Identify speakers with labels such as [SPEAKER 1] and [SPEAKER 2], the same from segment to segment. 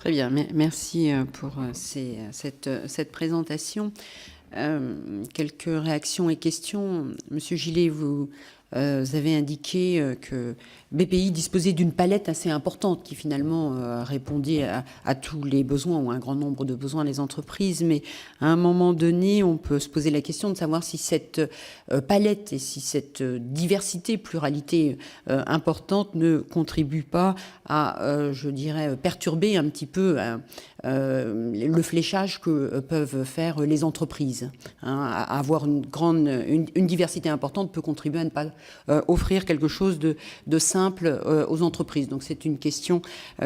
[SPEAKER 1] Très bien, merci pour cette présentation. Quelques réactions et questions. Monsieur Gillet, vous avez indiqué que BPI disposait d'une palette assez importante qui finalement répondait à tous les besoins ou à un grand nombre de besoins des entreprises. Mais à un moment donné, on peut se poser la question de savoir si cette palette et si cette diversité, pluralité importante ne contribue pas à, je dirais, perturber un petit peu le fléchage que peuvent faire les entreprises. Avoir une diversité importante peut contribuer à ne pas offrir quelque chose de simple aux entreprises. Donc c'est une question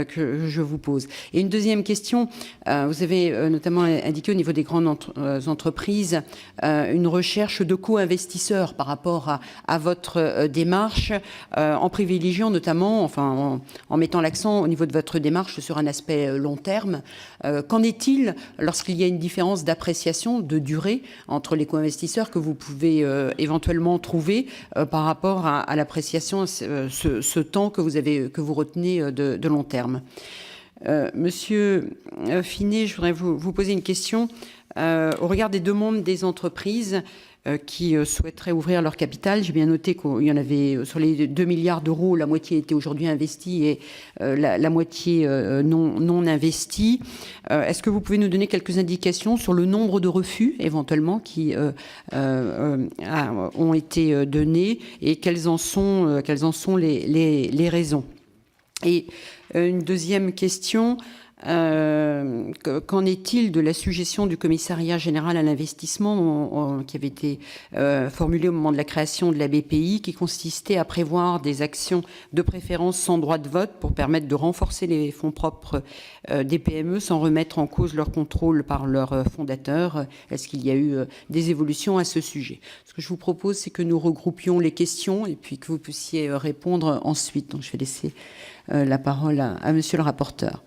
[SPEAKER 1] que je vous pose. Et une deuxième question, vous avez notamment indiqué au niveau des grandes entreprises une recherche de co-investisseurs par rapport à votre démarche, en privilégiant notamment, enfin en mettant l'accent au niveau de votre démarche sur un aspect long terme. Qu'en est-il lorsqu'il y a une différence d'appréciation, de durée entre les co-investisseurs que vous pouvez éventuellement trouver par rapport à l'appréciation, ce temps que vous retenez de long terme? Monsieur Finet, je voudrais vous poser une question. Au regard des demandes des entreprises qui souhaiteraient ouvrir leur capital, j'ai bien noté qu'il y en avait sur les 2 milliards d'euros, la moitié était aujourd'hui investie et la moitié non investie. Est-ce que vous pouvez nous donner quelques indications sur le nombre de refus éventuellement qui ont été donnés et quelles en sont les raisons? Et une deuxième question, qu'en est-il de la suggestion du commissariat général à l'investissement qui avait été formulée au moment de la création de la BPI, qui consistait à prévoir des actions de préférence sans droit de vote pour permettre de renforcer les fonds propres des PME sans remettre en cause leur contrôle par leurs fondateurs? Est-ce qu'il y a eu des évolutions à ce sujet? Ce que je vous propose, c'est que nous regroupions les questions et puis que vous puissiez répondre ensuite. Donc je vais laisser la parole à monsieur le rapporteur.